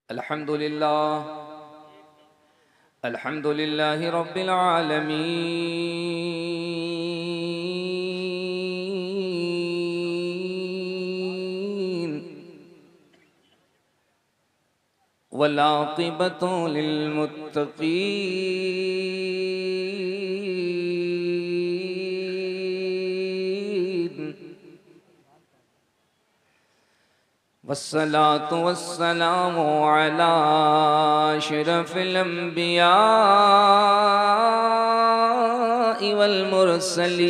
अल्हम्दुलिल्लाह अल्हम्दुलिल्लाहि रब्बिल आलमीन वल आक़िबतु लिल्मुत्तक़ीन वस्सलातु वस्सलामु अला अशरफिल अंबियाइ वल मुरसलीन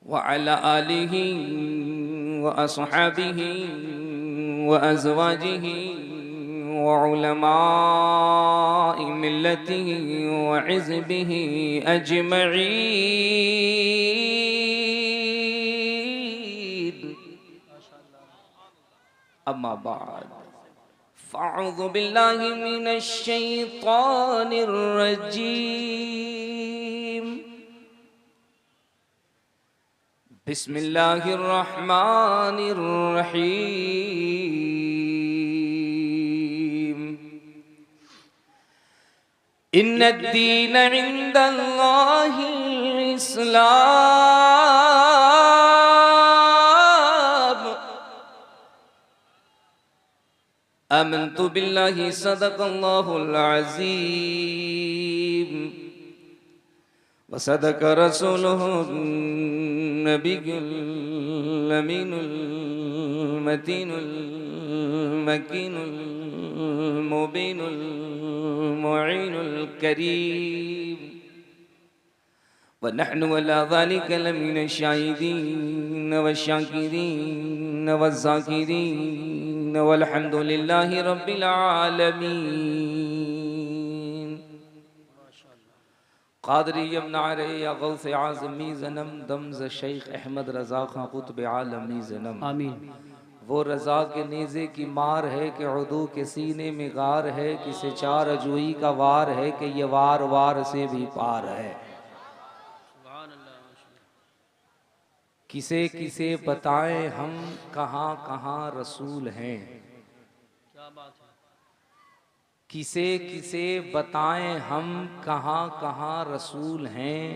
व अला आलिहि व अस्हाबिहि व अज़वाजिहि व उलमाइ मिल्लतिहि व हिज़्बिहि अजमईन। अम्मा बाद फ़अऊज़ु बिल्लाहि मिनश शैतानिर रजीम। बिस्मिल्लाहिर रहमानिर रहीम। इन्नद्दीन इंदल्लाहिल इस्लाम। आमन्तु बिल्लाहि सदक़ल्लाहुल अज़ीम व सदक़ रसूलुहुन नबियुल अमीनुल मतीनुल मकीनुल मुबीनुल मुईनुल करीम व नहनु अला ज़ालिका लमिनश शाहिदीन वश्शाकिरीन वज़्ज़ाकिरीन वल्हम्दुलिल्लाहि रब्बिल आलमीन। क़ादरी यमनारे या गौस आज़मी ज़नम दम्ज़ शेख अहमद रज़ा खां क़ुत्ब आलमी ज़नम। आमीन। वो रज़ा के नेज़े की मार है कि उदू के सीने में गार है, किसे चार अजूई का वार है कि ये वार वार से भी पार है। किसे किसे बताएं हम कहाँ कहाँ रसूल हैं। क्या बात है। किसे किसे बताएं हम कहाँ कहाँ रसूल हैं।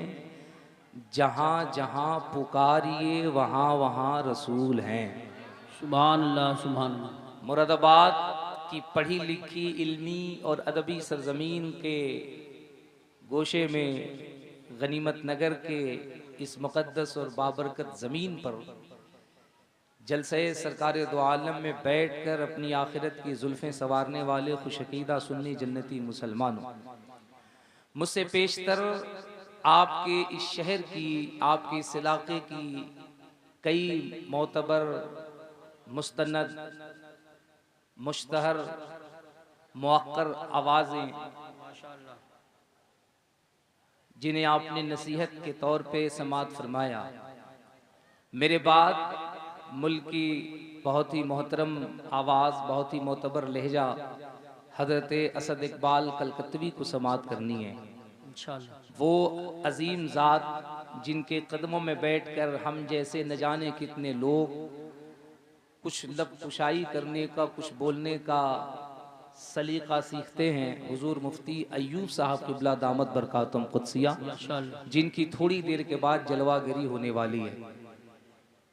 जहाँ जहाँ पुकारिए वहाँ वहाँ रसूल हैं। सुभान अल्लाह सुभान अल्लाह। मुरादाबाद की पढ़ी लिखी इल्मी और अदबी सरजमीन के गोशे में गनीमत नगर के इस मुक़द्दस और बाबरकत ज़मीन पर जलसे सरकार दो आलम में बैठकर अपनी आखिरत की जुल्फ़ें संवारने वाले खुशअक़ीदा सुन्नी जन्नती मुसलमानों, मुझसे पेशतर आपके इस शहर की, आपके इस इलाक़े की कई मोतबर मुस्तनद मुश्तहर मुअक्कर आवाज़ें जिन्हें आपने नसीहत के तौर पे समात फरमाया। मेरे बाद मुल्क की बहुत ही मोहतरम आवाज़, बहुत ही मोतबर लहजा हज़रत असद इकबाल कलकत्वी को समात करनी है। इंशाअल्लाह। वो अजीम ज़ात जिनके कदमों में बैठकर हम जैसे न जाने कितने लोग कुछ लब कुशाई करने का, कुछ बोलने का सलीका सीखते हैं। हुजूर मुफ्ती अय्यूब साहब क़िबला दामत बरकातुम क़ुद्सिया, इंशाअल्लाह। जिनकी थोड़ी देर के बाद जलवागरी होने वाली है।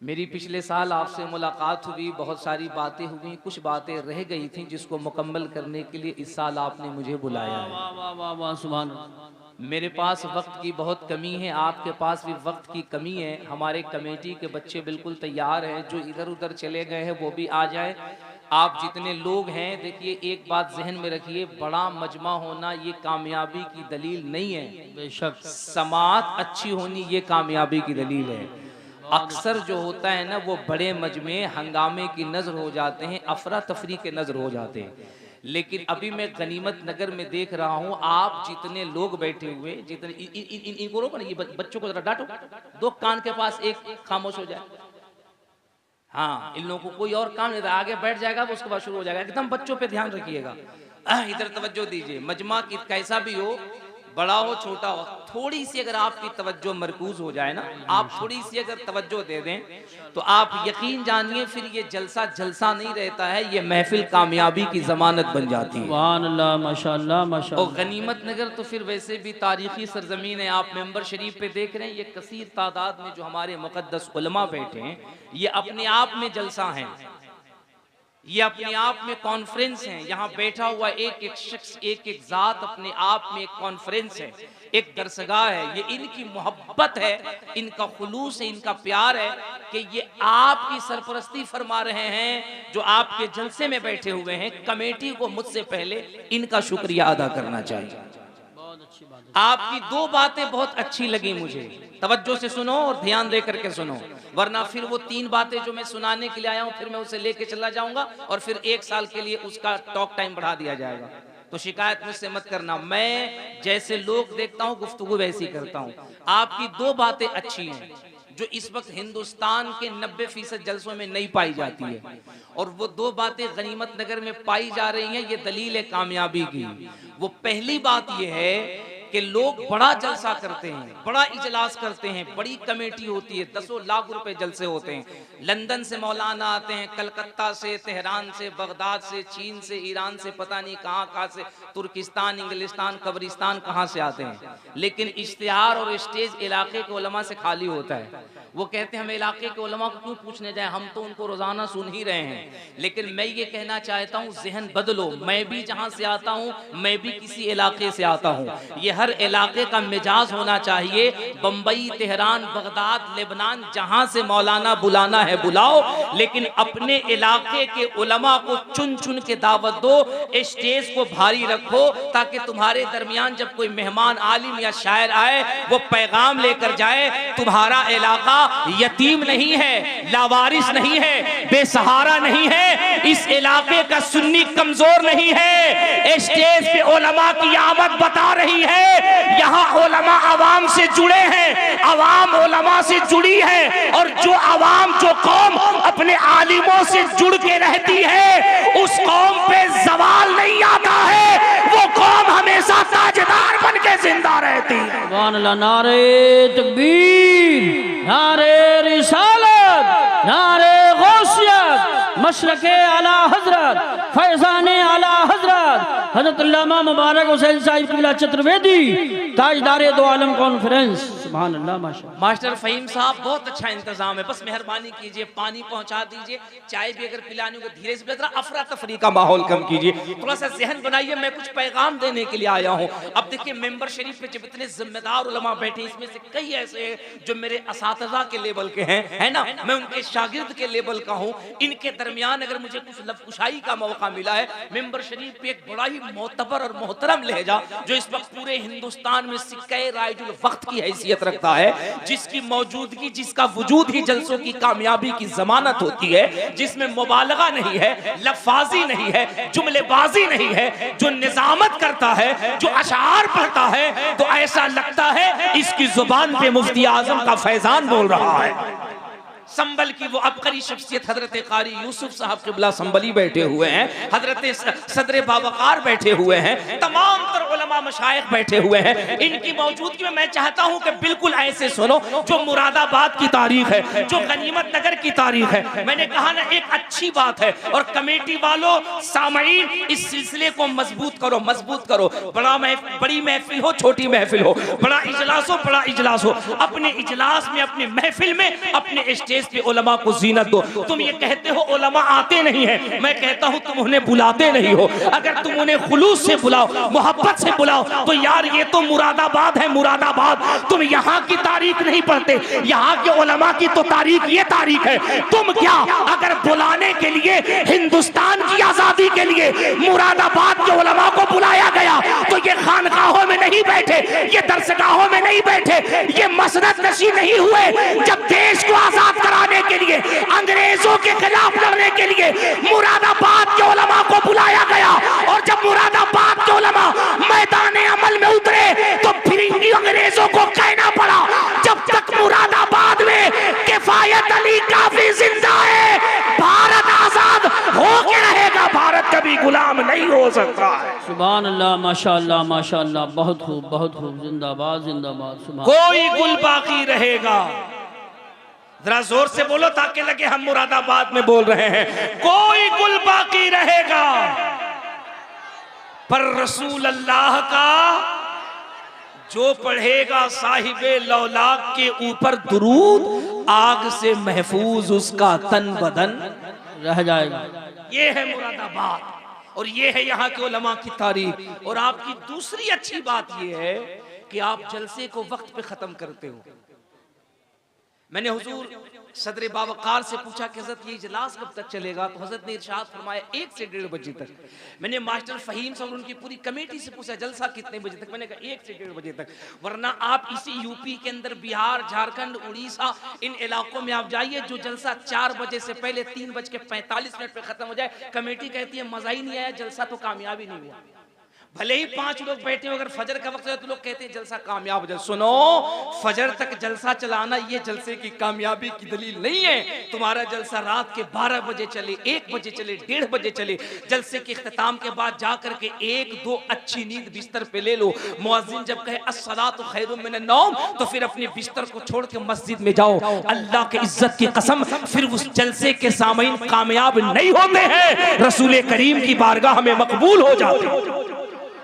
मेरी पिछले साल आपसे मुलाकात हुई, बहुत सारी बातें हुई, कुछ बातें रह गई थीं जिसको मुकम्मल करने के लिए इस साल आपने मुझे बुलाया है। वाह वाह वाह वाह सुभान अल्लाह। मेरे पास वक्त की बहुत कमी है, आपके पास भी वक्त की कमी है। हमारे कमेटी के बच्चे बिल्कुल तैयार हैं, जो इधर उधर चले गए हैं वो भी आ जाए। आप जितने लोग हैं, देखिए एक बात जहन में रखिए, बड़ा मजमा होना ये कामयाबी की दलील नहीं है। बेशक। समात अच्छी होनी ये कामयाबी की दलील है। अक्सर जो होता है ना, वो बड़े मजमे हंगामे की नज़र हो जाते हैं, अफरा तफरी के नज़र हो जाते हैं। लेकिन अभी मैं गनीमत नगर में देख रहा हूँ, आप जितने लोग बैठे हुए, जितने इनको रोको ना, ये बच्चों को जरा डांटो, दो कान के पास एक खामोश हो जाए। हाँ, इन लोगों को कोई और काम नहीं था, आगे बैठ जाएगा वो उसके बाद शुरू हो जाएगा। एकदम बच्चों पे ध्यान रखिएगा, इधर तवज्जो दीजिए। मजमा कैसा भी हो, बड़ा हो छोटा हो, थोड़ी सी अगर आपकी तवज्जो मरकूज हो जाए ना, आप थोड़ी सी अगर तवज्जो दे दें तो आप यकीन जानिए फिर ये जलसा जलसा नहीं रहता है, ये महफिल कामयाबी की जमानत बन जाती है। सुभान अल्लाह, माशाअल्लाह और माशाअल्लाह। गनीमत नगर तो फिर वैसे भी तारीखी सरजमीन है। आप मेंबर शरीफ पे देख रहे हैं ये कसीर तादाद में जो हमारे मुकद्दस उलमा बैठे हैं, ये अपने आप में जलसा हैं, ये अपने आप में कॉन्फ्रेंस है। यहाँ बैठा हुआ एक एक शख्स, एक एक जात अपने आप में एक कॉन्फ्रेंस है, एक दरसगाह है। ये इनकी मोहब्बत है, इनका खुलूस है, इनका प्यार है कि ये आपकी सरपरस्ती फरमा रहे हैं जो आपके जलसे में बैठे हुए हैं। कमेटी को मुझसे पहले इनका शुक्रिया अदा करना चाहिए। बहुत अच्छी बात है। आपकी दो बातें बहुत अच्छी लगी मुझे, तवज्जो से सुनो और ध्यान दे करके सुनो, वरना फिर वो 3 बातें जो मैं सुनाने के लिए आया हूं फिर मैं उसे लेके चला जाऊंगा और फिर 1 साल के लिए उसका टॉक टाइम बढ़ा दिया जाएगा। तो शिकायत मुझसे मत करना, मैं जैसे लोग देखता हूं गुफ्तगू वैसी करता हूं। आपकी 2 बातें अच्छी हैं जो इस वक्त हिंदुस्तान के 90% जलसों में नहीं पाई जाती है, और वो 2 बातें गनीमत नगर में पाई जा रही हैं। ये दलील है कामयाबी की। वो पहली बात ये है कि लोग बड़ा जलसा करते हैं, बड़ा इजलास करते हैं, बड़ी कमेटी होती है, 10 लाख रुपए जलसे होते हैं। लंदन से मौलाना आते हैं, कलकत्ता से, तेहरान से, बगदाद से, चीन से, ईरान से, पता नहीं कहाँ से, तुर्किस्तान, इंग्लिस्तान, कब्रिस्तान कहाँ से आते हैं, लेकिन इश्तिहार और स्टेज इलाके के उलमा से खाली होता है। वो कहते हैं हम इलाके के उलमा को क्यों पूछने जाए, हम तो उनको रोजाना सुन ही रहे हैं। लेकिन मैं ये कहना चाहता हूँ जहन बदलो, मैं भी जहाँ से आता हूँ मैं भी किसी इलाके से आता हूँ। ये हर इलाके का मिजाज होना चाहिए। बम्बई, तेहरान, बगदाद, लेबनान, जहाँ से मौलाना बुलाना है बुलाओ, लेकिन अपने इलाके के उलमा को चुन चुन के दावत दो, स्टेज को भारी रखो, ताकि तुम्हारे दरमियान जब कोई मेहमान आलिम या शायर आए वो पैगाम लेकर जाए तुम्हारा इलाका यतीम नहीं है, लावारिस नहीं है, बेसहारा नहीं है, इस इलाके का सुन्नी कमजोर नहीं है। स्टेज पे उलमा की आमद बता रही है, यहाँ उलमा अवाम से जुड़े हैं, अवाम उलमा से जुड़ी है, और जो अवाम, जो कौम अपने आलिमों से जुड़ के रहती है उस कौम पे जवाल नहीं आता है, वो कौम हमेशा ताजदार बन के जिंदा रहती है। सुभान अल्लाह। नारे तकबीर, नारे रिसालत, नारे गौसियत, मशरके आला हजरत, फैजाने आला हजरत हजरत अल्लामा मुबारक हुसैन साहिब किबला चतुर्वेदी, ताजदारे दो आलम कॉन्फ्रेंस। सुभान अल्लाह माशाअल्लाह। मास्टर फहीम साहब बहुत अच्छा इंतजाम है, बस मेहरबानी कीजिए पानी पहुंचा दीजिए, चाय भी अगर पिलानी हो धीरे से, अफरा तफरी का माहौल कम कीजिए, थोड़ा सा जहन बनाइए, मैं कुछ पैगाम देने के लिए आया हूँ। अब देखिए मेंबर शरीफ पे जब इतने जिम्मेदार उलमा बैठे, इसमें से कई ऐसे हैं जो मेरे असातिज़ा के लेवल के हैं, है ना, मैं उनके शागिर्द के लेवल का हूँ। इनके दरमियान अगर मुझे कुछ लफ्ज़कुशाई का मौका मिला है, मेंबर शरीफ पे एक बड़ा ही मोतबर और मोहतरम लहजा जो इस वक्त पूरे हिंदुस्तान में सिक्के राइजुल वक्त की हैसियत रखता है, जिसकी मौजूदगी, जिसका वजूद ही जलसों की कामयाबी की जमानत होती है, जिसमें मुबालगा नहीं है, लफाजी नहीं है, जुमलेबाजी नहीं है, जो निजामत करता है, जो अशार पढ़ता है, तो ऐसा लगता है इसकी जुबान पे मुफ्ती आजम का फैजान बोल रहा है। संबल की वो अबकरी शख्सियत हजरत कारी यूसुफ साहब किबला संबली बैठे हुए हैं, हजरत सदर बावकार बैठे हुए हैं, तमाम तर उलमा मशाइख बैठे हुए हैं। इनकी मौजूदगी में मैं चाहता हूं कि बिल्कुल ऐसे सुनो जो मुरादाबाद की तारीख है, जो गनीमत नगर की तारीख है। मैंने कहा ना एक अच्छी बात है, और कमेटी वालों, सामईन, इस सिलसिले को मजबूत करो, मजबूत करो। बड़ी महफिल हो, छोटी महफिल हो, बड़ा इजलास हो, बड़ा इजलास हो, अपने इजलास में, अपनी महफिल में, अपने स्टेज पे उलमा को जीनत दो। तुम ये कहते हो उलमा आते नहीं है, मैं कहता हूं तुम उन्हें बुलाते नहीं हो। अगर तुम उन्हें खुलूस से बुलाओ, मोहब्बत से बुलाओ, तो यार ये तो मुरादाबाद है, मुरादाबाद। तुम यहाँ की तारीख नहीं पढ़ते, यहाँ के उलमा की तो तारीख ये तारीख है। तुम क्या, अगर बुलाने के लिए, हिंदुस्तान की आजादी के लिए मुरादाबाद के उलमा को बुलाया गया, तो ये खानकाहों में नहीं बैठे, ये दरसगाहों में नहीं बैठे, ये मसनद नशी नहीं हुए। जब देश को आजाद कराने के लिए, अंग्रेजों के खिलाफ लड़ने के लिए मुरादाबाद के उलमा को बुलाया गया, और जब मुरादाबाद के उलमा मैदान अमल में उतरे तो फिर अंग्रेजों को कहना पड़ा, जब तक मुरादाबाद में किफायत अली काफी जिंदा है, भारत आजाद होके रहेगा, भारत के कभी गुलाम नहीं हो सकता है। सुभान अल्लाह, माशाअल्लाह माशाअल्लाह, बहुत खूब, जिंदाबाद जिंदाबाद। सुभान। कोई गुल बाकी रहेगा, जरा जोर से बोलो ताकि लगे हम मुरादाबाद में बोल रहे हैं। कोई गुल बाकी रहेगा पर रसूल अल्लाह का जो पढ़ेगा साहिबे लौलाक के ऊपर दुरूद, आग से महफूज उसका तन बदन रह जाएगा। ये है मुरादाबाद और ये है यहाँ के उलमा की तारीख। और आपकी दूसरी अच्छी बात ये है कि आप जलसे को वक्त पे खत्म करते हो। मैंने हुजूर सदर बावकार से पूछा कि हजरत ये इजलास कब तक चलेगा, तो हजरत ने इरशाद फरमाया 1 से 1:30 बजे तक। मैंने मास्टर फहीम से और उनकी पूरी कमेटी से पूछा जलसा कितने बजे तक, मैंने कहा 1 से 1:30 बजे तक। वरना आप इसी यूपी के अंदर बिहार, झारखंड, उड़ीसा, इन इलाकों में आप जाइए, जो जलसा 4 बजे से पहले 3:45 पे खत्म हो जाए, कमेटी कहती है मजा ही नहीं आया, जलसा तो कामयाबी नहीं हुआ। भले ही 5 लोग बैठे हो, अगर फजर का वक्त हो तो लोग कहते हैं जलसा कामयाब हो जाए। सुनो, फजर तक जलसा चलाना ये जलसे की कामयाबी की दलील नहीं है। तुम्हारा जलसा रात के 12 बजे चले, 1 बजे चले, 1:30 बजे चले, जलसे के इख्तिताम के बाद जा करके 1-2 अच्छी नींद बिस्तर पे ले लो। मुअज्जिन जब कहे अस्सलातु खैरुम मिनन नौम, तो फिर अपने बिस्तर को छोड़ के मस्जिद में जाओ। अल्लाह के इज्जत की कसम, फिर उस जलसे के सामईन कामयाब नहीं होते हैं, रसूल करीम की बारगाह में मकबूल हो जाते हैं।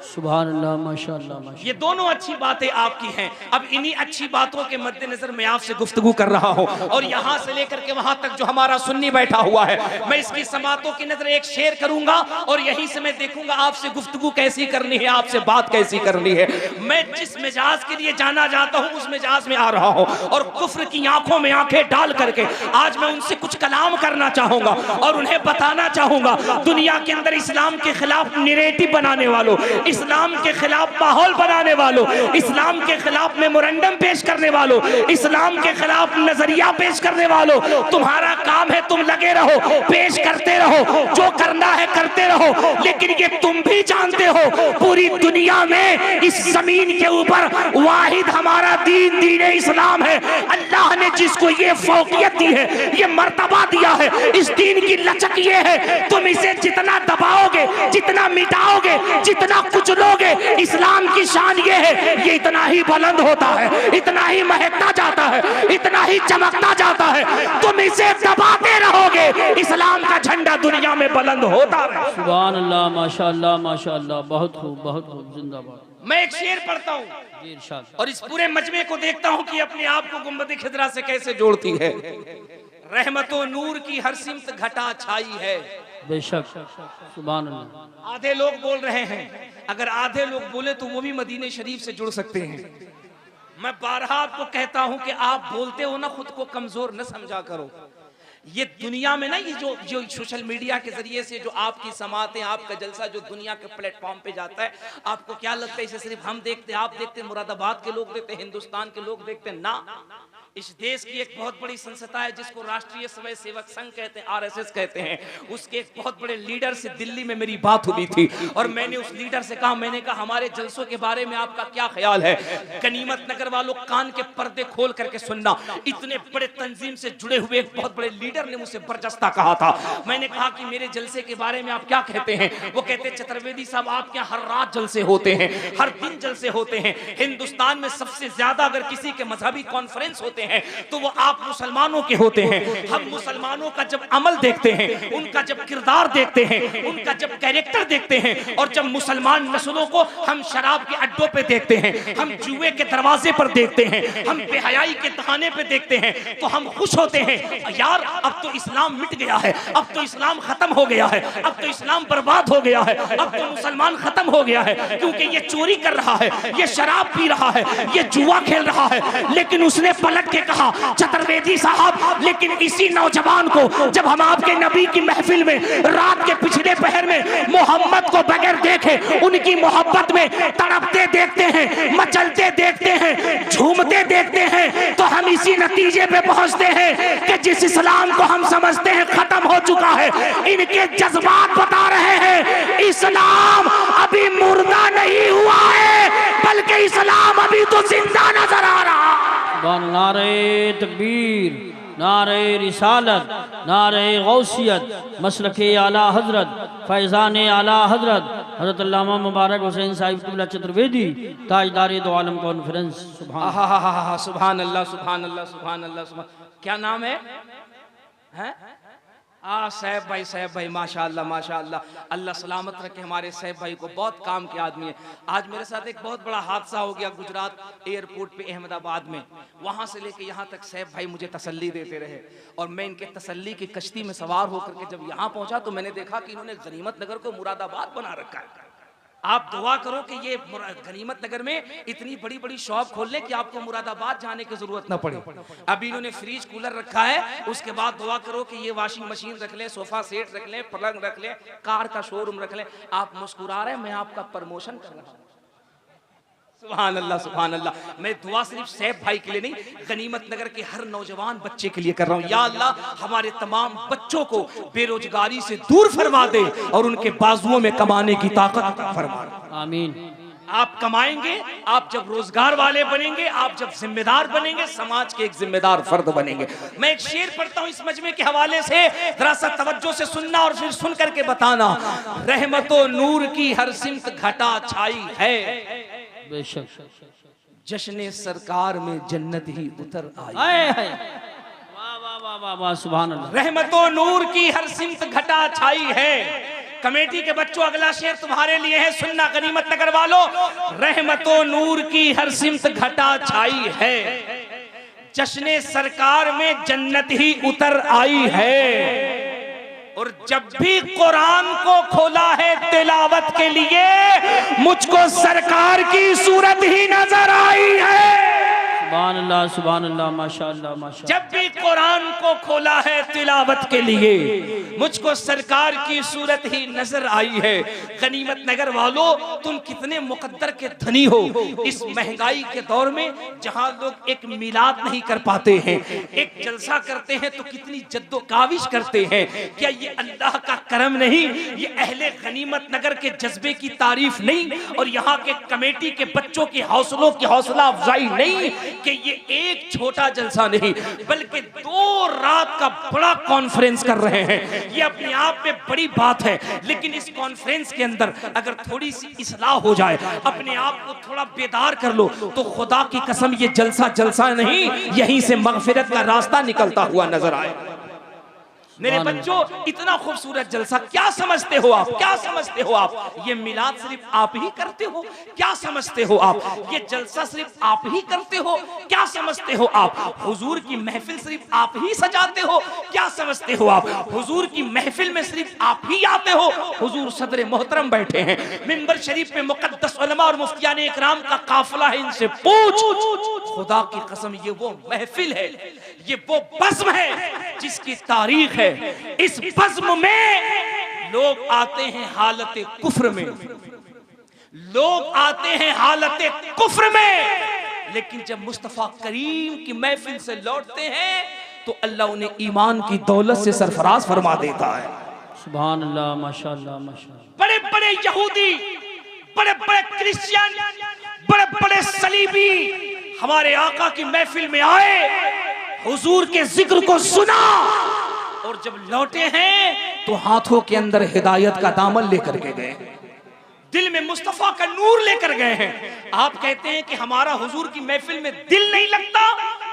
सुभान अल्लाह, माशाअल्लाह माशाअल्लाह। ये दोनों अच्छी बातें आपकी हैं। अब इन्हीं अच्छी बातों के मद्देनजर मैं आपसे गुफ्तगू कर रहा हूँ, और यहाँ से लेकर के वहां तक जो हमारा सुन्नी बैठा हुआ है, मैं इसकी समातों की नजर एक शेर करूंगा और यहीं से मैं देखूंगा आपसे गुफ्तगू कैसी करनी है, आपसे बात कैसी करनी है। मैं जिस मिजाज के लिए जाना जाता हूँ उस मिजाज में आ रहा हूँ, और कुफ्र की आंखों में आंखें डाल करके आज मैं उनसे कुछ कलाम करना चाहूंगा और उन्हें बताना चाहूंगा, दुनिया के अंदर इस्लाम के खिलाफ नैरेटिव बनाने वालों, इस्लाम के खिलाफ माहौल बनाने वालों, इस्लाम के खिलाफ मेमोरेंडम पेश करने वालों, इस्लाम के खिलाफ नजरिया पेश करने वालों, तुम्हारा काम है तुम लगे रहो, पेश करते रहो, जो करना है करते रहो। लेकिन ये तुम भी जानते हो, पूरी दुनिया में इस जमीन के ऊपर वाहिद हमारा दीन दीन इस्लाम है। अल्लाह ने जिसको ये फौकियत दी है, ये मर्तबा दिया है, इस दीन की लचक ये है, तुम इसे जितना दबाओगे, जितना मिटाओगे, जितना कुचलोगे, इस्लाम की शान ये है, ये इतना ही बुलंद होता है, इतना ही महकता जाता है, इतना ही चमकता जाता है। तुम इसे दबाते रहोगे, इस्लाम का झंडा दुनिया में बुलंद होता है। सुभान अल्लाह, माशाअल्लाह माशाअल्लाह, बहुत खूब, जिंदाबाद। मैं एक शेर पढ़ता हूँ जी इरशाद। और इस पूरे मजमे को देखता हूँ कि अपने आप को गुंबद खिदरा से कैसे जोड़ती है। रहमतो नूर की हर सिमत घटा छाई है, बेशक। सुभान अल्लाह। आधे लोग बोल रहे हैं, अगर आधे लोग बोले तो वो भी मदीने शरीफ से जुड़ सकते हैं। मैं बारहा आपको कहता हूं कि आप बोलते हो ना, खुद को कमजोर न समझा करो। ये दुनिया में ना, ये जो सोशल मीडिया के जरिए से जो आपकी समातें, आपका जलसा जो दुनिया के प्लेटफॉर्म पे जाता है, आपको क्या लगता है इसे सिर्फ हम देखते, आप देखते, मुरादाबाद के लोग देखते, हिंदुस्तान के लोग देखते? ना, इस देश की एक बहुत बड़ी संस्था है जिसको राष्ट्रीय स्वयं सेवक संघ कहते हैं, RSS कहते हैं। उसके एक बहुत बड़े लीडर से दिल्ली में मेरी बात हुई थी और मैंने उस लीडर से कहा, मैंने कहा हमारे जलसों के बारे में आपका क्या ख्याल है? गनीमत नगर वालों, कान के पर्दे खोल करके सुनना, इतने बड़े तंजीम से जुड़े हुए एक बहुत बड़े लीडर ने मुझसे बरजस्ता कहा था। मैंने कहा कि मेरे जलसे के बारे में आप क्या कहते हैं? वो कहते, चतुर्वेदी साहब आपके यहाँ हर रात जलसे होते हैं, हर दिन जलसे होते हैं। हिंदुस्तान में सबसे ज्यादा अगर किसी के मजहबी कॉन्फ्रेंस होते हैं तो वो आप मुसलमानों के होते हैं। हम मुसलमानों का जब अमल देखते हैं, उनका जब किरदार देखते हैं, उनका जब कैरेक्टर देखते हैं, और जब मुसलमान नस्लों को हम शराब के अड्डों पे देखते हैं, हम जुए के दरवाजे पर देखते हैं, हम बेहयाई के तहाने पे देखते हैं, तो हम खुश होते हैं, यार अब तो इस्लाम मिट गया है, अब तो इस्लाम खत्म हो गया है, अब तो इस्लाम बर्बाद हो गया है, अब तो मुसलमान खत्म हो गया है, क्योंकि ये चोरी कर रहा है, ये शराब पी रहा है, ये जुआ खेल रहा है। लेकिन उसने पलट के कहा, चतुर्वेदी साहब, लेकिन इसी नौजवान को जब हम आपके नबी की महफिल में रात के पिछले पहर में मोहम्मद को बगैर देखे उनकी मोहब्बत में तड़पते देखते हैं, मचलते देखते हैं, झूमते देखते हैं, तो हम इसी नतीजे पे पहुंचते हैं कि जिस इस्लाम को हम समझते हैं खत्म हो चुका है, इनके जज्बात बता रहे हैं इस्लाम अभी मुर्दा नहीं हुआ है, बल्कि इस्लाम अभी तो जिंदा नजर आ रहा है। नारे तकबीर, नारे रिसालत, नारे गौसियत मसलके आला हजरत फैज़ान आला हजरत हजरत अल्लामा मुबारक हुसैन साहिब क़िबला चतुर्वेदी ताजदार दो आलम कॉन्फ्रेंस। सुभान सुभान अल्लाह सुभान अल्लाह सुभान अल्लाह सुभान। क्या नाम है? सैफ भाई माशाअल्लाह माशाअल्लाह। अल्लाह सलामत रखे हमारे सैफ भाई को, बहुत काम के आदमी है। आज मेरे साथ एक बहुत बड़ा हादसा हो गया गुजरात एयरपोर्ट पे अहमदाबाद में। वहां से लेके यहाँ तक सैफ भाई मुझे तसल्ली देते रहे और मैं इनके तसल्ली की कश्ती में सवार होकर के जब यहाँ पहुंचा तो मैंने देखा कि इन्होंने गनीमत नगर को मुरादाबाद बना रखा है। आप दुआ करो कि ये गनीमत नगर में इतनी बड़ी बड़ी शॉप खोल लें कि आपको मुरादाबाद जाने की जरूरत ना पड़े। अभी इन्होंने फ्रिज कूलर रखा है, उसके बाद दुआ करो कि ये वॉशिंग मशीन रख लें, सोफा सेट रख लें, पलंग रख लें, कार का शोरूम रख लें। आप मुस्कुरा रहे हैं, मैं आपका प्रमोशन कर रहा हूं। सुभान अल्लाह सुभान अल्लाह। मैं दुआ सिर्फ सैफ भाई के लिए नहीं, गनीमत नगर के हर नौजवान बच्चे के लिए कर रहा हूं। या अल्लाह हमारे तमाम बच्चों को बेरोजगारी से दूर फरमा दे और उनके बाजुओं में कमाने की ताकत फरमा दे। आमीन। आप कमाएंगे, आप जब रोजगार वाले बनेंगे, आप जब जिम्मेदार बनेंगे, समाज के एक जिम्मेदार फर्द बनेंगे। मैं एक शेर पढ़ता हूं इस मजमे के हवाले से, जरा सा तवज्जो से सुनना और फिर सुन करके बताना। रहमतो नूर की हर सिमत घटा छाई है, बेशक जश्न सरकार में जन्नत ही उतर आई। वाह वाह वाह वाह वाह सुभान अल्लाह। रहमतो नूर की हर सिमत घटा छाई है। कमेटी के बच्चों अगला शेर तुम्हारे लिए है, सुनना गनीमत नगर वालों। रहमतो नूर की हर सिमत घटा छाई है, जश्न सरकार में जन्नत ही उतर आई है। और जब भी कुरान को खोला है तिलावत के लिए, मुझको सरकार की सूरत ही नजर आई है। सुभान अल्लाह माशाअल्लाह माशाअल्लाह। जब भी कुरान को खोला है तिलावत के लिए, मुझको सरकार की सूरत ही नजर आई है। गनीमत नगर वालों, तुम कितने मुकद्दर के धनी हो इस महंगाई के दौर में, जहां लोग एक मिलाद नहीं कर पाते हैं, एक जलसा करते हैं तो कितनी जद्दोकाविश करते हैं। क्या ये अल्लाह का करम नहीं? ये अहले गनीमत नगर के जज्बे की तारीफ नहीं? और यहाँ के कमेटी के बच्चों के हौसलों की हौसला अफजाई नहीं कि ये एक छोटा जलसा नहीं बल्कि 2 रात का बड़ा कॉन्फ्रेंस कर रहे हैं। ये अपने आप में बड़ी बात है, लेकिन इस कॉन्फ्रेंस के अंदर अगर थोड़ी सी इस्लाह हो जाए, अपने आप को थोड़ा बेदार कर लो, तो खुदा की कसम ये जलसा जलसा नहीं, यहीं से मगफिरत का रास्ता निकलता हुआ नजर आए। मेरे बच्चों, इतना खूबसूरत जलसा, क्या समझते हो आप? क्या समझते हो आप? ये मिलाद सिर्फ आप ही करते हो? क्या समझते हो आप? ये जलसा सिर्फ आप ही करते हो? क्या समझते हो आप? हुजूर की महफिल सिर्फ आप ही सजाते हो? क्या समझते हो आप? हुजूर की महफिल में सिर्फ आप ही आते हो? हुजूर सदर मोहतरम बैठे हैं मिंबर शरीफ पे, मुकद्दस उलमा और मुफ्तियान इकराम का काफिला है, इनसे पूछ। खुदा की कसम ये वो महफिल है, ये वो बज़्म है जिसकी तारीख है। इस बज़्म में लोग आते हैं हालत कुफ्र में, लोग आते हैं हालत कुफ्र में, लेकिन जब मुस्तफा करीम की महफिल से लौटते हैं तो अल्लाह उन्हें ईमान की दौलत से सरफराज फरमा देता है। सुभान अल्लाह माशाअल्लाह माशाअल्लाह। बड़े बड़े यहूदी, बड़े बड़े क्रिश्चियन, बड़े बड़े सलीबी हमारे आका की महफिल में आए, हुजूर के जिक्र को सुना और जब लौटे हैं तो हाथों के अंदर हिदायत का दामन लेकर के गए, दिल में मुस्तफा का नूर लेकर गए हैं। आप कहते हैं कि हमारा हुजूर की महफिल में दिल नहीं लगता।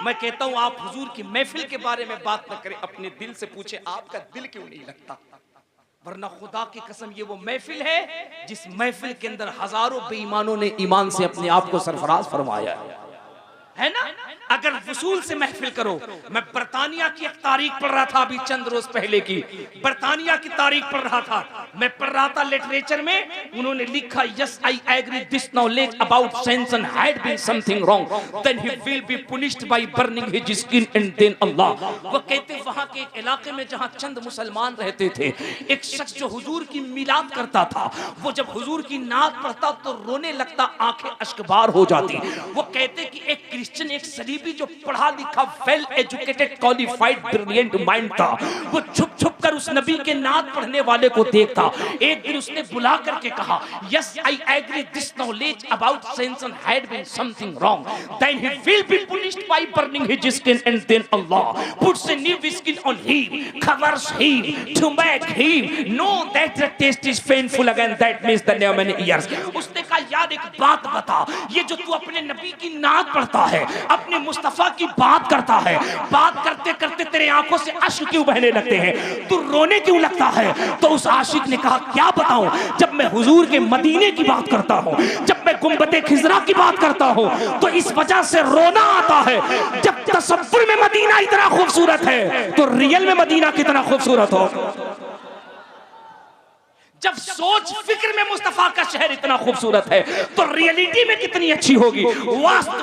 मैं कहता हूं आप हुजूर की महफिल के बारे में बात न करें, अपने दिल से पूछे आपका दिल क्यों नहीं लगता? वरना खुदा की कसम ये वो महफिल है जिस महफिल के अंदर हजारों बेईमानों ने ईमान से अपने आप को सरफराज फरमाया है ना। अगर वसूल से महफिल करो, मैं बरतानिया की एक तारीख पढ़ रहा था अभी चंद रोज पहले की, बरतानिया की तारीख पढ़ रहा था, मैं पढ़ रहा था लिटरेचर में, उन्होंने लिखा yes I agree this knowledge about sanction had been something wrong then he will be punished by burning his skin and then Allah. वो कहते वहां के एक इलाके में जहां चंद मुसलमान रहते थे, एक शख्स जो हुजूर की मिलाद करता था, वो जब हुजूर की नात पढ़ता तो रोने लगता, आंखें अश्कबार हो जाती। वो कहते कि एक क्रिश्चियन, एक सलीबी जो पढ़ा लिखा, well educated, qualified, brilliant mind था, वो छुप छुप कर उस नबी के नात पढ़ने वाले को देखता। एक दिन उसने बुला करके कहा, yes I agree, this knowledge about sanction had been something wrong, then he will be punished by burning his skin, and then Allah puts a new skin on him, covers him to make him know that the taste is painful again, that means the new many years। उसने कहा, यार एक बात बता, ये जो तू अपने नबी की नात पढ़ता है, अपने मुस्तफा की बात करता है, बात करते करते तेरे आंखों से अश्क क्यों बहने लगते हैं, तू रोने क्यों लगता है? तो उस आशिक ने कहा, क्या बताऊं, जब मैं हुजूर के मदीने की बात करता हूं, जब मैं गुंबद खिजरा की बात करता हूं, तो इस वजह से रोना आता है। जब तसव्वुर में मदीना इतना खूबसूरत है, तो रियल में मदीना कितना खूबसूरत हो। जब सोच फिक्र में मुस्तफा का शहर इतना खूबसूरत है, तो रियलिटी में कितनी अच्छी होगी,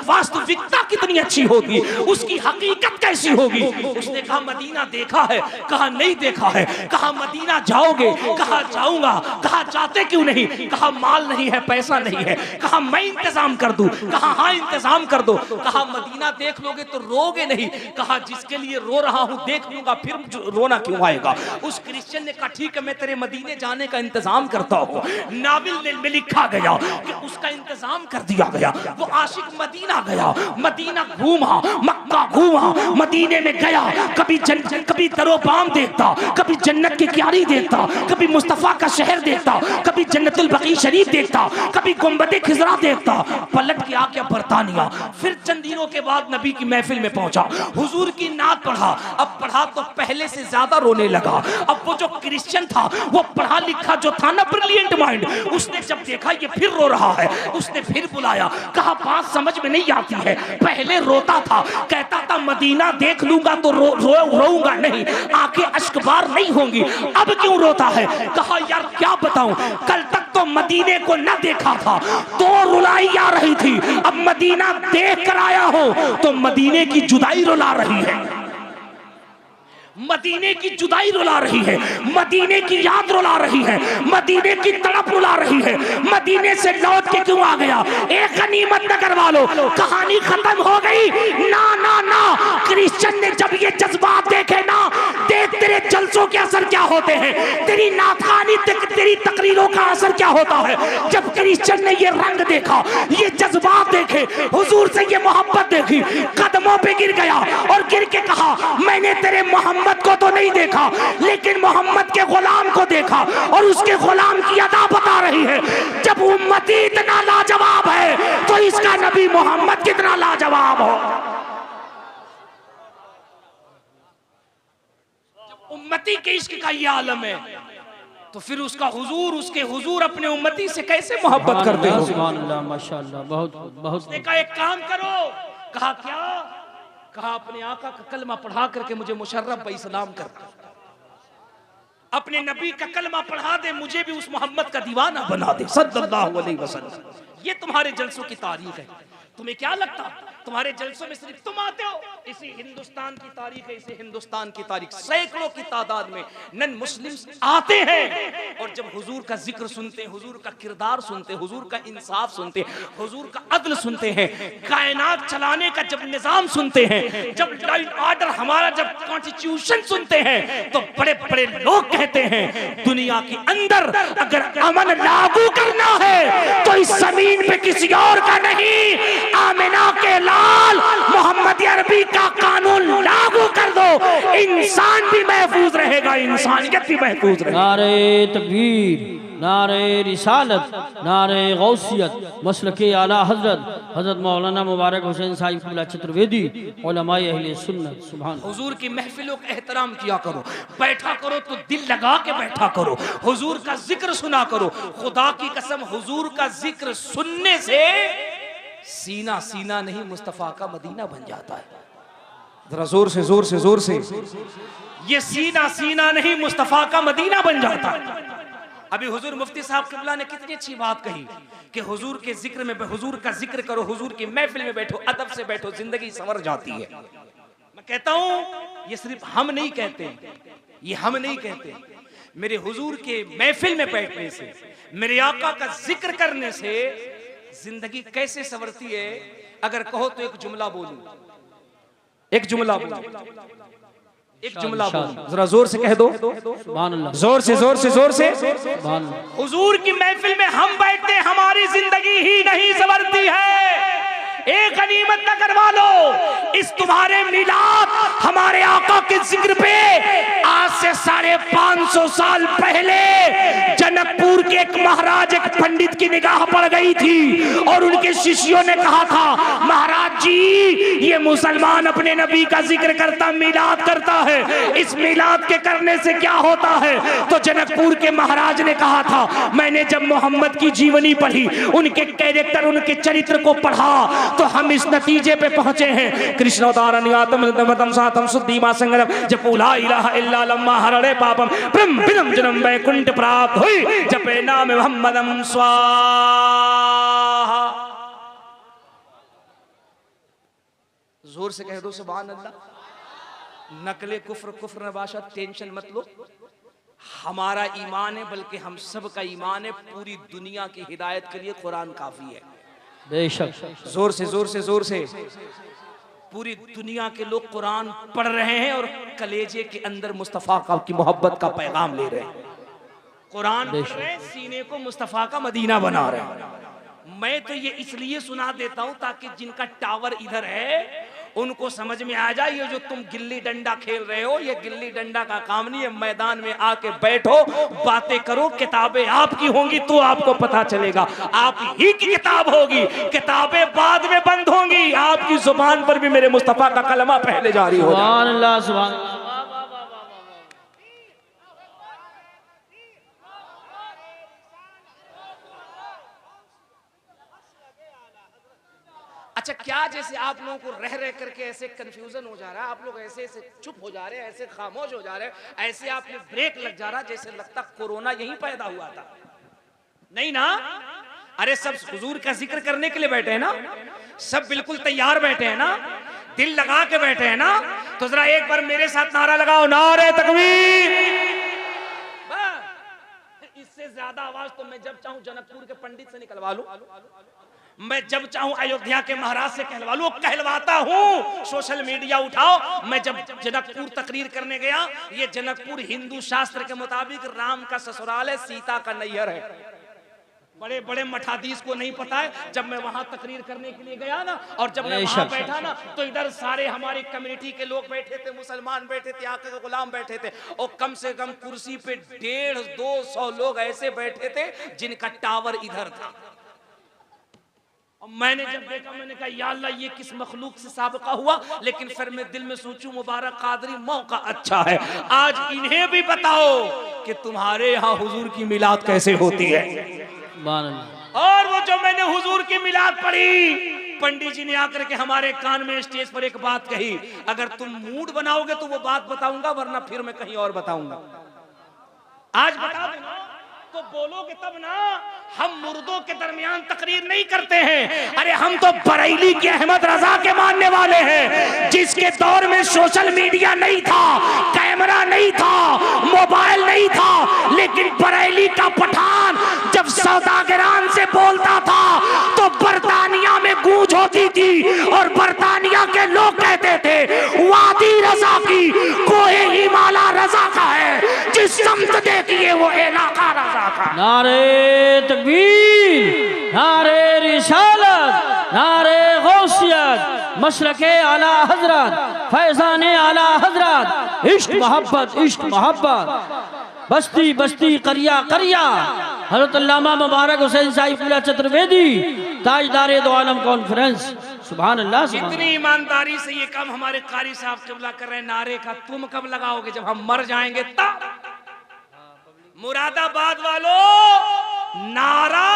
वास्तविकता कितनी अच्छी होगी, उसकी हकीकत कैसी होगी। उसने कहा, मदीना देखा है? कहा नहीं देखा है। कहा मदीना जाओगे? कहा जाऊंगा। कहा जाते क्यों नहीं? कहा माल नहीं है, पैसा नहीं है। कहा मैं इंतजाम कर दूं? कहा हाँ इंतजाम कर दो। कहा मदीना देख लोगे तो रोगे नहीं? कहा जिसके लिए रो रहा हूं देख लूंगा, फिर रोना क्यों आएगा। उस क्रिश्चियन ने कहा, ठीक है मैं तेरे मदीने जाने का इंतजाम करता हूं। नाविल में लिखा गया कि उसका इंतजाम कर दिया गया। वो आशिक मदीना गया, मदीना घूमा, मक्का घूमा, मदीने में गया, कभी दरोबाम देखता, कभी जन्नत की क्यारी देखता, कभी मुस्तफा का शहर देखता, कभी जन्नतुल बकी शरीफ देखता, कभी गुंबद खिजरा देखता। पलट के आ गया बरतानिया। फिर चंद दिनों के बाद नबी की महफिल में पहुंचा, हुजूर की नात पढ़ा। अब पढ़ा तो पहले से ज्यादा रोने लगा। अब वो जो क्रिश्चियन था, वो पढ़ा लिखा जो था ना, ब्रिलियंट माइंड, उसने जब देखा ये फिर रो रहा है, उसने फिर बुलाया। कहा बात समझ में नहीं आती है, पहले रोता था, कहता था मदीना देख लूंगा तो रोऊंगा नहीं, आंखें अश्कबार नहीं होंगी, अब क्यों रोता है? कहा यार क्या बताऊं, कल तक तो मदीने को न देखा था तो रुलाई आ रही थी, अब मदीना देख कर आया हूं तो मदीने की जुदाई रुला रही है। मदीने की जुदाई रुला रही है, मदीने की याद रुला रही है, मदीने की तड़प रुला रही है। मदीने से लौट के क्यों आ गया? एक गनीमत नगर वालों, कहानी खत्म हो गई। ना ना ना, क्रिश्चियन ने जब ये जज्बात देखे ना, देख तेरे जलसों के असर क्या होते हैं, तेरी नाथानी तेरी तकरीरों का असर क्या होता है। जब क्रिश्चियन ने ये रंग देखा, ये जज्बात देखे, हुजूर से ये मोहब्बत देखी, कदमों पे गिर गया और गिर के कहा, मैंने तेरे मोहम्मद को तो नहीं देखा, लेकिन मोहम्मद के गुलाम को देखा, और उसके गुलाम की अदा बता रही है। जब उम्मती इतना लाजवाब है, तो इसका नबी मोहम्मद कितना लाजवाब हो। जब उम्मती के इश्क का ये आलम है, तो फिर उसका हुजूर, उसके हुजूर अपने उम्मती से कैसे मोहब्बत करते हो। सुभान अल्लाह, माशाअल्लाह, बहुत बहुत। उसने कहा एक काम करो। कहा क्या? कहा अपने आका का कलमा पढ़ा करके मुझे मुशर्रफ ब इस्लाम कर, अपने नबी का कलमा पढ़ा दे, मुझे भी उस मोहम्मद का दीवाना बना दे सल्लल्लाहु अलैहि वसल्लम। ये तुम्हारे जलसों की तारीख है। तुम्हें क्या लगता तुम्हारे जलसों में सिर्फ तुम आते हो? इसी हिंदुस्तान की तारीख है, इसी हिंदुस्तान की तारीख, सैकड़ों की तादाद में नन मुस्लिम्स आते हैं, और जब हुजूर का जिक्र सुनते हैं, हुजूर का किरदार सुनते हैं, हुजूर का इंसाफ सुनते हैं, हुजूर का अदल सुनते हैं, कायनात चलाने का जब निजाम सुनते हैं, जब लॉ एंड ऑर्डर हमारा जब कॉन्स्टिट्यूशन सुनते हैं, तो बड़े बड़े लोग कहते हैं दुनिया के अंदर अगर अमन लागू करना है तो इस जमीन पे किसी और का नहीं, आमिना के लाल मोहम्मद अरबी का कानून लागू कर दो, इंसान भी महफूज रहेगा, इंसानियत भी महफूज रहेगी। नारे तकबीर, नारे रिसालत, नारे गौसियत, मसलके आला हजरत हजरत मौलाना मुबारक हुसैन साहिब क़िबला चतुर्वेदी, उलमाए अहले सुन्नत। सुभान। हुजूर की महफिलों का एहतराम किया करो, बैठा करो तो दिल लगा के बैठा करो, हुजूर का जिक्र सुना करो। खुदा की कसम, हुजूर का जिक्र सुनने से सीना सीना नहीं, मुस्तफा का मदीना बन जाता है। जरा जोर से जोर से जोर से, ये सीना सीना नहीं, मुस्तफा का मदीना बन जाता है। अभी हुजूर मुफ्ती साहब क़िबला ने कितनी अच्छी बात कही कि हुजूर के जिक्र में, हुजूर का जिक्र करो, हुजूर की महफिल में बैठो, अदब से बैठो, जिंदगी संवर जाती है। मैं कहता हूं ये सिर्फ हम नहीं कहते, ये हम नहीं कहते, मेरे हुजूर के महफिल में बैठने से, मेरे आका का जिक्र करने से जिंदगी कैसे संवरती है। अगर कहो तो एक जुमला बोलूं, एक जुमला बोलूं, एक जुमला बोलूं, जरा जोर से कह दो, सुभान अल्लाह, जोर से जोर से जोर से। सुभान अल्लाह। हुजूर की महफिल में हम बैठते, हमारी जिंदगी ही नहीं संवरती है। एक गनीमत न करवा लो, इस तुम्हारे मिलाद हमारे आका के जिक्र पे आज से 550 साल पहले जनकपुर के एक महाराज, एक पंडित की निगाह पड़ गई थी और उनके शिष्यों ने कहा था, महाराज जी ये मुसलमान अपने नबी का जिक्र करता, मिलाद करता है, इस मिलाद के करने से क्या होता है? तो जनकपुर के महाराज ने कहा था, मैंने जब मोहम्मद की जीवनी पढ़ी, उनके कैरेक्टर, उनके चरित्र को पढ़ा, तो हम इस नतीजे पे पहुंचे हैं। कृष्णोदारण्यातम दमतम सातम शुद्धिमा संगम जपूला इलाहा इल्ला लम्मा हरड़े पापम ब्रह्म विदम जन्म वैकुंठ प्राप्त हुई जपे नाम मोहम्मदम स्वाहा। जोर से कह दो सुभान अल्लाह। नकले कुफ्र कुफ्र नबाशत, टेंशन मत लो, हमारा ईमान है, बल्कि हम सब का ईमान है, पूरी दुनिया की हिदायत के लिए कुरान काफी है। बेशक, जोर से जोर से जोर से। पूरी दुनिया के लोग कुरान पढ़ रहे हैं और कलेजे के अंदर मुस्तफा की मोहब्बत का पैगाम ले रहे हैं। कुरान पढ़ रहे हैं, सीने को मुस्तफा का मदीना बना रहे हैं। मैं तो ये इसलिए सुना देता हूं ताकि जिनका टावर इधर है उनको समझ में आ जाए, ये जो तुम गिल्ली डंडा खेल रहे हो, ये गिल्ली डंडा का काम नहीं है। मैदान में आके बैठो, बातें करो, किताबें आपकी होंगी तो आपको पता चलेगा, आप ही की किताब होगी, किताबें बाद में बंद होंगी, आपकी जुबान पर भी मेरे मुस्तफा का कलमा पहले जारी होगा। सुभान अल्लाह, सुभान अल्लाह। अच्छा, क्या जैसे आप लोगों को रह रह करके ऐसे कंफ्यूजन हो जा रहा है, आप लोग ऐसे ऐसे चुप हो जा रहे हैं, ऐसे खामोश हो जा रहे हैं, ऐसे आप में ब्रेक लग जा रहा, जैसे लगता कोरोना यहीं पैदा हुआ था? नहीं ना? अरे सब हुजूर का जिक्र करने के लिए बैठे हैं ना, सब बिल्कुल तैयार बैठे हैं ना, दिल लगा के बैठे हैं ना, तो जरा एक बार मेरे साथ नारा लगाओ, नारे तकबीर। इससे ज्यादा आवाज तो मैं जब चाहूं जनकपुर के पंडित से निकलवा लूं, मैं जब चाहूं अयोध्या के महाराज से कहलवा लूं, कहलवाता हूं। सोशल मीडिया उठाओ। मैं जब जनकपुर तकरीर करने गया, ये जनकपुर हिंदू शास्त्र के मुताबिक राम का ससुराल है, सीता का नैहर है। बड़े बड़े मठाधीश को नहीं पता है, जब मैं वहां तकरीर करने के लिए गया ना, और जब मैं वहां बैठा ना, तो इधर सारे हमारी कम्युनिटी के लोग बैठे थे, मुसलमान बैठे थे, आके गुलाम बैठे थे, और कम से कम कुर्सी पे 150-200 लोग ऐसे बैठे थे जिनका टावर इधर था। और मैंने जब देखा, मैंने कहा या अल्लाह, ये किस मखलूक से साबिका हुआ। लेकिन फिर मैं दिल में सोचूं, मुबारक कादरी, मौका अच्छा है, आज इन्हें भी बताओ कि तुम्हारे यहाँ हुजूर की मिलाद कैसे होती है। और वो जो मैंने हुजूर की मिलाद पढ़ी, पंडित जी ने आकर के हमारे कान में स्टेज पर एक बात कही, अगर तुम मूड बनाओगे तो वो बात बताऊंगा, वरना फिर मैं कहीं और बताऊंगा। आज बता देना तो बोलोगे तब ना। हम मुर्दों के दरमियान तकरीर नहीं करते हैं, अरे हम तो बरेली के अहमद रजा के मानने वाले हैं, जिसके दौर में सोशल मीडिया नहीं था, कैमरा नहीं था, मोबाइल नहीं था, लेकिन बरेली का पठान जब सौदागरान से बोलता था तो बरतानिया में गूंज होती थी, और बरतानिया के लोग कहते थे वादी रजा की कोहे हिमाला रजा का है, जिस समत देखिए वो इलाका रजा का। नारे तकबीर, नारे रिसालत, नारे गौसियत, मशरके आला हजरत, फैजाने आला हजरत, इश्क मोहब्बत, इश्क मोहब्बत, बस्ती बस्ती, करिया करिया, हज़रत अल्लामा मुबारक हुसैन साहिब चतुर्वेदी, ताजदारे दो आलम कॉन्फ्रेंस। सुभान अल्लाह, सुभान अल्लाह। इतनी ईमानदारी से ये काम हमारे कारी साहब किबला कर रहे हैं। नारे का तुम कब लगाओगे? जब हम मर जाएंगे तब। मुरादाबाद वालों, नारा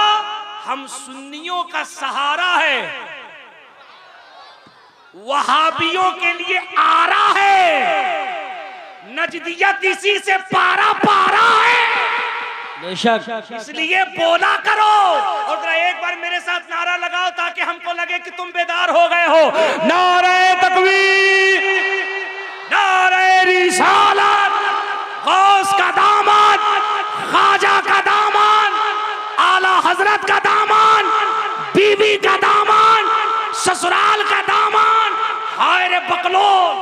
हम सुन्नियों का सहारा है, वहाबियों के लिए आरा है, नजदियत इसी से पारा पारा है। बेशक, इसलिए बोला करो, और जरा एक बार मेरे साथ नारा लगाओ ताकि हमको लगे कि तुम बेदार हो गए हो। नारे तकबीर, नारे रिसालत, गौस का दामन, ख्वाजा का दामन, आला हजरत का दामन, बीबी का दामन, ससुराल बकलोल।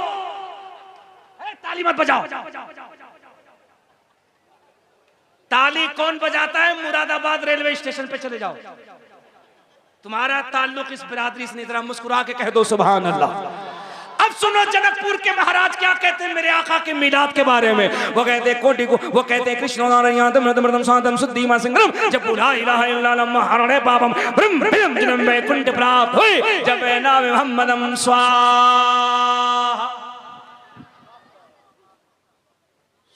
ताली मत बजाओ। ताली कौन बजाता है? मुरादाबाद रेलवे स्टेशन पे चले जाओ। तुम्हारा ताल्लुक इस बिरादरी से नहीं, जरा मुस्कुरा के कह दो सुभान अल्लाह। अब सुनो जनकपुर के महाराज क्या कहते हैं मेरे आका के मीलाद के बारे में। वो कहते हैं कोटि को, वो कहते हैं कृष्ण नारायण मृदम शांतम शुद्धिमा संग्रम जब ला इलाहा इल्लल्लाह हरणे पापम ब्रह्म ब्रह्म जन्म वैकुंठ प्राप्त हुई जब नाम मोहम्मदम स्वाहा।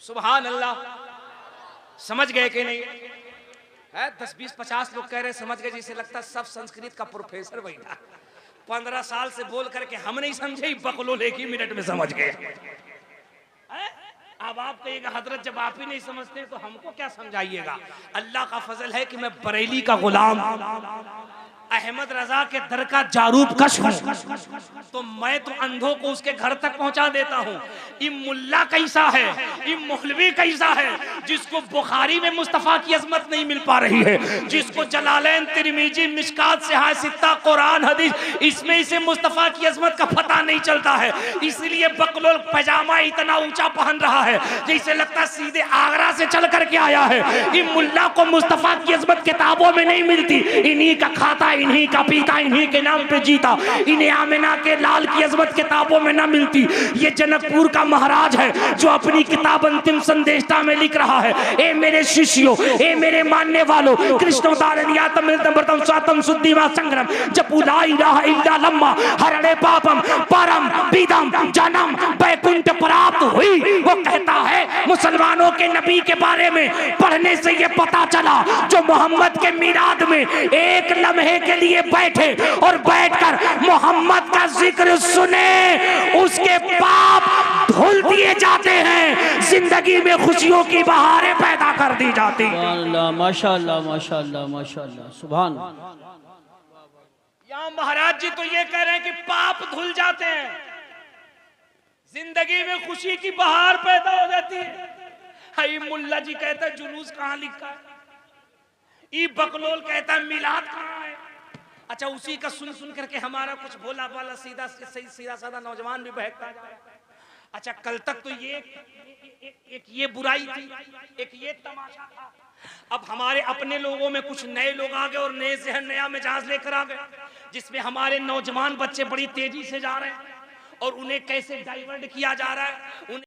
सुभान अल्लाह। समझ गए कि नहीं? है 10-20-50 लोग कह रहे समझ गए, जिसे लगता सब संस्कृत का प्रोफेसर बैठा 15 साल से बोल करके हम नहीं समझे, बकलोल एक ही मिनट में समझ गए। अब आप कहिएगा हजरत जब आप ही नहीं समझते तो हमको क्या समझाइएगा। अल्लाह का फजल है कि मैं बरेली का गुलाम अहमद रजा के दर का जारूब कश हूं, तो मैं तो अंधों को उसके घर तक पहुंचा देता हूं। ये मुल्ला कैसा है, ये मौलवी कैसा है जिसको बुखारी में मुस्तफा की अजमत नहीं मिल पा रही है, जिसको जलालैन तिरमिजी मिशकात से सित्ता कुरान हदीस इसमें इसे मुस्तफा की अजमत का पता नहीं चलता है। इसलिए बकलोल पैजामा इतना ऊंचा पहन रहा है जैसे लगता सीधे आगरा से चल करके आया है। ये मुल्ला को मुस्तफा की अजमत किताबों में नहीं मिलती, इन्हीं का खाता इन्हीं का पीता इन्हीं के नाम पे जीता, इन्हें आमिना के लाल की अजमत किताबों में ना मिलती। ये जनकपुर का महाराज है जो अपनी किताब अंतिम संदेशता में लिख रहा है, ए मेरे शिष्यों, ए मेरे मानने वालों, कृष्णोदारनियातम मृतम स्वातम शुद्धिमा संग्रम जपू ला इलाहा इल्ला लम्मा हरणे पापम परम बीदम जन्म वैकुंठ प्राप्त हुई। वो कहता है मुसलमानों के नबी के बारे में पढ़ने से ये पता चला जो मोहम्मद के मीलाद में एक लम्हे के लिए बैठे और बैठकर मोहम्मद का जिक्र सुने उसके पाप धुल दिए जाते हैं, जिंदगी में खुशियों की बहारें पैदा कर दी जाती हैं। माशाअल्लाह माशाअल्लाह माशाअल्लाह सुभान। यहाँ महाराज जी तो ये कह रहे हैं कि पाप धुल जाते हैं, जिंदगी में खुशी की बहार पैदा हो जाती है। मुल्ला जी कहता है जुलूस कहाँ लिखा है, ई बकलोल कहता है मिलाद कहाँ है। अच्छा उसी का सुन सुन करके हमारा कुछ भोला भाला सीधा साधा नौजवान भी बहकता है। अच्छा कल तक तो एक ये बुराई थी, एक ये तमाशा था, अब हमारे अपने लोगों में कुछ नए लोग आ गए और नए जहन नया मिजाज लेकर आ गए, जिसमें हमारे नौजवान बच्चे बड़ी तेजी से जा रहे हैं और उन्हें कैसे डाइवर्ट किया जा रहा है।